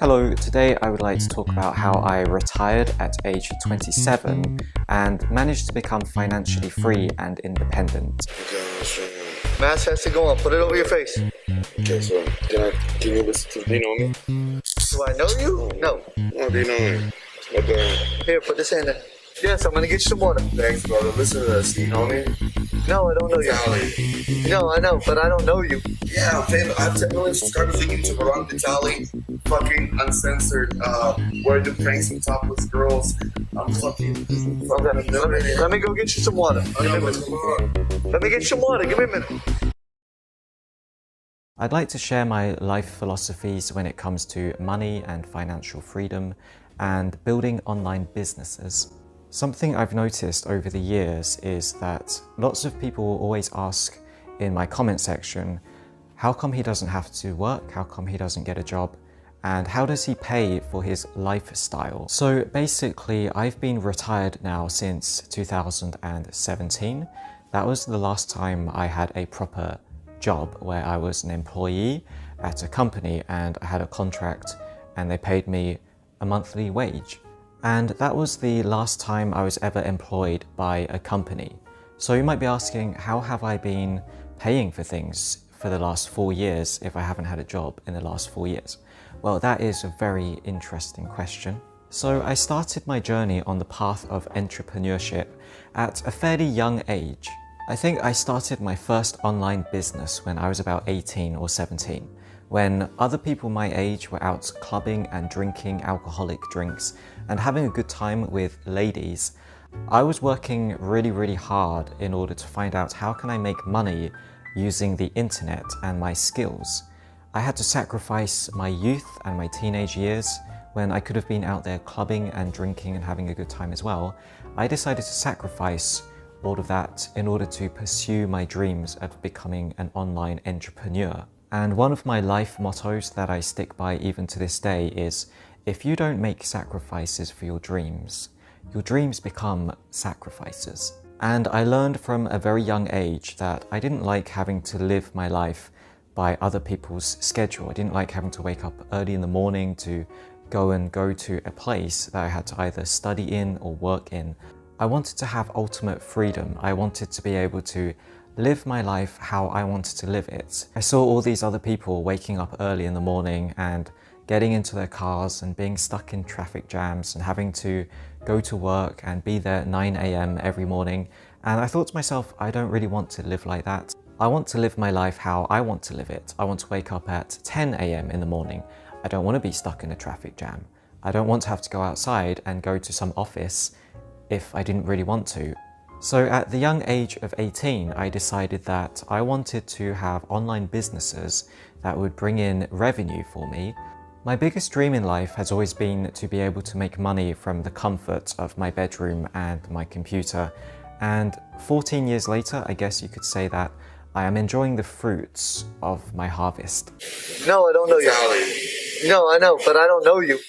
Hello, today I would like to talk about how I retired at age 27 and managed to become financially free and independent. Mask has to go on. Put it over your face. Okay, so can you listen to me? Do you know me? Do I know you? No. No, do you know me? What the? Here, put this hand in. Yes, I'm gonna get you some water. Thanks, brother. Listen to this. You know me? No, I don't know you. Vitaly. No, I know, but I don't know you. Yeah, I'm famous. I have 10 million subscribers on YouTube around Vitaly. Fucking uncensored. Where I do pranks with topless girls. I'm fucking Okay, let me go get you some water. Give me a minute. Let me get you some water. Give me a minute. I'd like to share my life philosophies when it comes to money and financial freedom and building online businesses. Something I've noticed over the years is that lots of people will always ask in my comment section, how come he doesn't have to work? How come he doesn't get a job? And how does he pay for his lifestyle? So basically, I've been retired now since 2017. That was the last time I had a proper job where I was an employee at a company and I had a contract and they paid me a monthly wage. And that was the last time I was ever employed by a company. So you might be asking, how have I been paying for things for the last 4 years if I haven't had a job in the last 4 years? Well, that is a very interesting question. So I started my journey on the path of entrepreneurship at a fairly young age. I think I started my first online business when I was about 18 or 17, when other people my age were out clubbing and drinking alcoholic drinks and having a good time with ladies. I was working really hard in order to find out how can I make money using the internet and my skills. I had to sacrifice my youth and my teenage years when I could have been out there clubbing and drinking and having a good time as well. I decided to sacrifice all of that in order to pursue my dreams of becoming an online entrepreneur. And one of my life mottos that I stick by even to this day is, if you don't make sacrifices for your dreams become sacrifices. And I learned from a very young age that I didn't like having to live my life by other people's schedule. I didn't like having to wake up early in the morning to go to a place that I had to either study in or work in. I wanted to have ultimate freedom. I wanted to be able to live my life how I wanted to live it. I saw all these other people waking up early in the morning and getting into their cars and being stuck in traffic jams and having to go to work and be there at 9 a.m. every morning. And I thought to myself, I don't really want to live like that. I want to live my life how I want to live it. I want to wake up at 10 a.m. in the morning. I don't want to be stuck in a traffic jam. I don't want to have to go outside and go to some office if I didn't really want to. So at the young age of 18, I decided that I wanted to have online businesses that would bring in revenue for me. My biggest dream in life has always been to be able to make money from the comfort of my bedroom and my computer. And 14 years later, I guess you could say that I am enjoying the fruits of my harvest. No, I don't know you. Vitaly. No, I know, but I don't know you.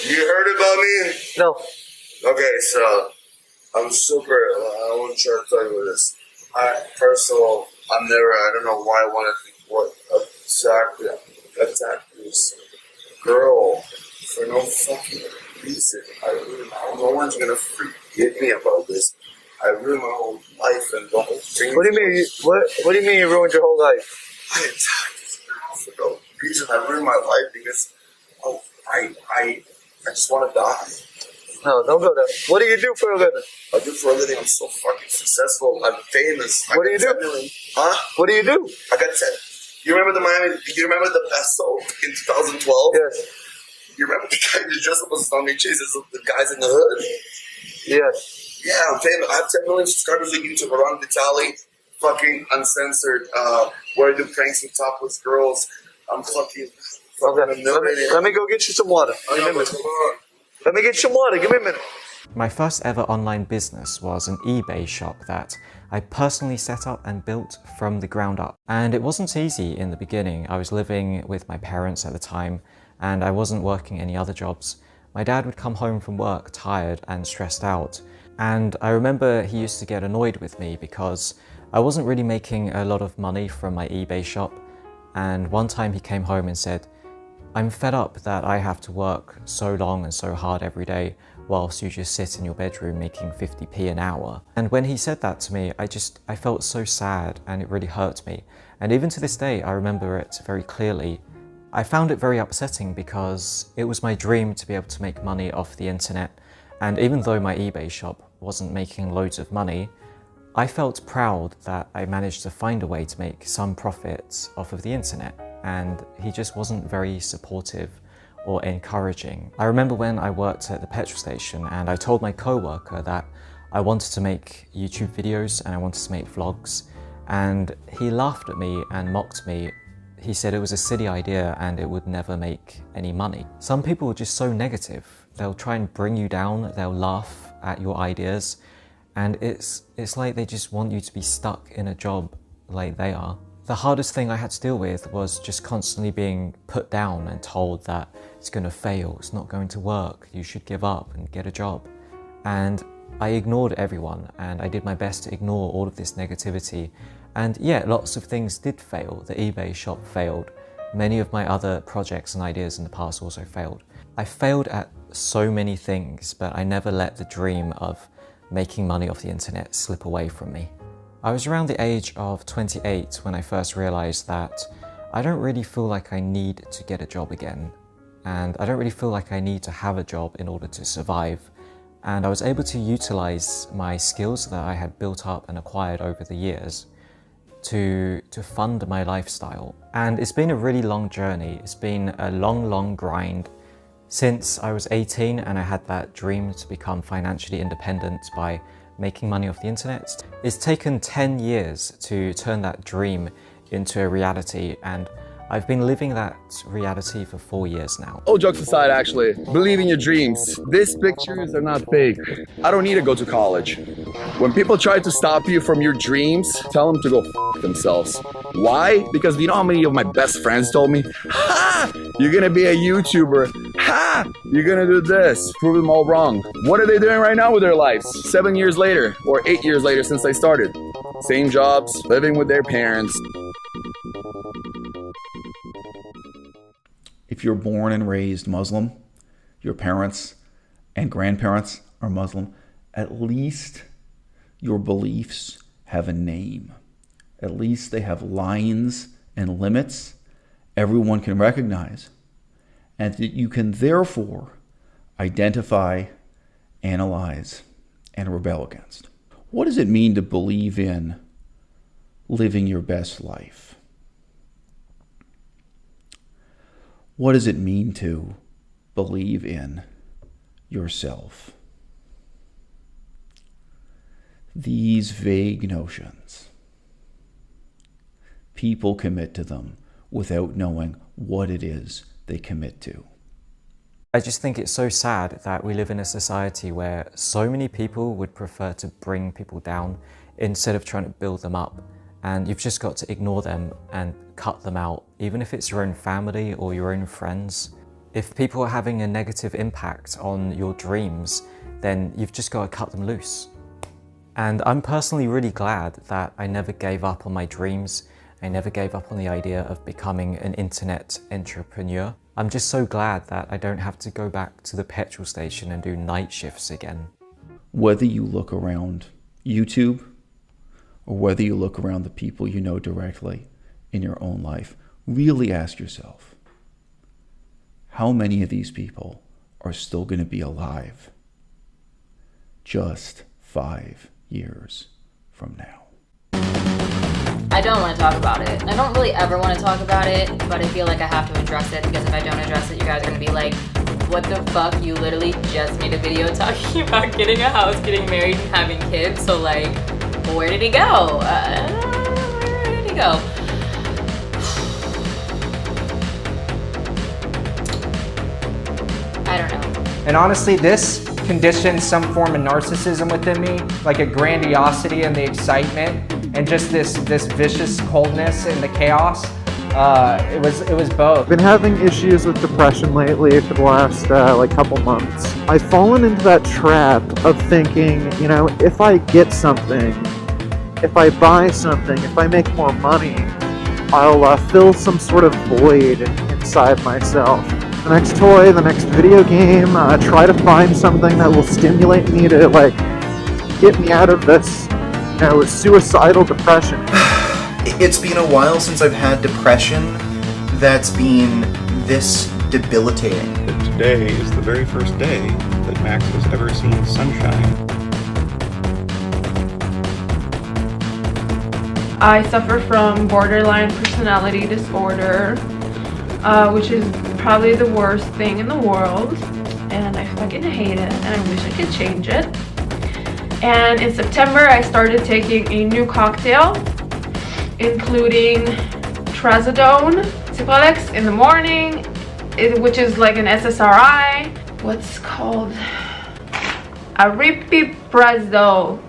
You heard about me? No. Okay, so I'm super. I want to try to tell you this. First of all, I don't know why I want to think what exactly attack this girl for no fucking reason. No one's gonna forgive me about this. I ruined my whole life and the whole thing. What do you mean? What do you mean you ruined your whole life? I attacked this girl for no reason. I ruined my life because I just want to die. No, don't go there. What do you do for a living? I do for a living. I'm so fucking successful. I'm famous. What do you do? Huh? What do you do? I got 10. You remember you remember the Besso in 2012? Yes. You remember the guy who dressed up as Tommy Chases, the guys in the hood? Yes. Yeah, I'm famous. I have 10 million subscribers on YouTube around Vitaly. Fucking uncensored. Where I do pranks with topless girls. I'm fucking Okay. Let me go get you some water. Give me a minute. Let me get you some water. Give me a minute. My first ever online business was an eBay shop that I personally set up and built from the ground up. And it wasn't easy in the beginning. I was living with my parents at the time and I wasn't working any other jobs. My dad would come home from work tired and stressed out. And I remember he used to get annoyed with me because I wasn't really making a lot of money from my eBay shop. And one time he came home and said, "I'm fed up that I have to work so long and so hard every day whilst you just sit in your bedroom making 50p an hour." And when he said that to me, I felt so sad, and it really hurt me. And even to this day, I remember it very clearly. I found it very upsetting because it was my dream to be able to make money off the internet. And even though my eBay shop wasn't making loads of money, I felt proud that I managed to find a way to make some profits off of the internet. And he just wasn't very supportive or encouraging. I remember when I worked at the petrol station and I told my co-worker that I wanted to make YouTube videos and I wanted to make vlogs, and he laughed at me and mocked me. He said it was a silly idea and it would never make any money. Some people are just so negative. They'll try and bring you down, they'll laugh at your ideas, and it's like they just want you to be stuck in a job like they are. The hardest thing I had to deal with was just constantly being put down and told that it's going to fail, it's not going to work, you should give up and get a job. And I ignored everyone, and I did my best to ignore all of this negativity. And yeah, lots of things did fail. The eBay shop failed. Many of my other projects and ideas in the past also failed. I failed at so many things, but I never let the dream of making money off the internet slip away from me. I was around the age of 28 when I first realized that I don't really feel like I need to get a job again. And I don't really feel like I need to have a job in order to survive. And I was able to utilize my skills that I had built up and acquired over the years to fund my lifestyle. And it's been a really long journey. It's been a long grind since I was 18 and I had that dream to become financially independent by making money off the internet. It's taken 10 years to turn that dream into a reality, and I've been living that reality for 4 years now. All jokes aside, actually, believe in your dreams. These pictures are not fake. I don't need to go to college. When people try to stop you from your dreams, tell them to go f themselves. Why? Because you know how many of my best friends told me, "Ha! You're gonna be a YouTuber. Ha! You're gonna do this." Prove them all wrong. What are they doing right now with their lives? 7 years later, or 8 years later since they started. Same jobs, living with their parents. If you're born and raised Muslim, your parents and grandparents are Muslim, at least your beliefs have a name. At least they have lines and limits everyone can recognize, and that you can therefore identify, analyze, and rebel against. What does it mean to believe in living your best life? What does it mean to believe in yourself? These vague notions, people commit to them without knowing what it is they commit to. I just think it's so sad that we live in a society where so many people would prefer to bring people down instead of trying to build them up. And you've just got to ignore them and cut them out, even if it's your own family or your own friends. If people are having a negative impact on your dreams, then you've just got to cut them loose. And I'm personally really glad that I never gave up on my dreams. I never gave up on the idea of becoming an internet entrepreneur. I'm just so glad that I don't have to go back to the petrol station and do night shifts again. Whether you look around YouTube, or whether you look around the people you know directly in your own life, really ask yourself, how many of these people are still going to be alive just 5 years from now? I don't want to talk about it. I don't really ever want to talk about it, but I feel like I have to address it, because if I don't address it, you guys are going to be like, what the fuck? You literally just made a video talking about getting a house, getting married, and having kids, so like, where did he go? Where did he go? I don't know. And honestly, this conditioned some form of narcissism within me, like a grandiosity and the excitement, and just this vicious coldness and the chaos. It was both. I've been having issues with depression lately for the last couple months. I've fallen into that trap of thinking, you know, if I get something, if I buy something, if I make more money, I'll fill some sort of void inside myself. The next toy, the next video game, try to find something that will stimulate me to, like, get me out of this, you know, suicidal depression. It's been a while since I've had depression that's been this debilitating. Today is the very first day that Max has ever seen sunshine. I suffer from borderline personality disorder, which is probably the worst thing in the world, and I fucking hate it, and I wish I could change it. And in September, I started taking a new cocktail, including trazodone, Cipralex in the morning, which is like an SSRI. What's called aripiprazole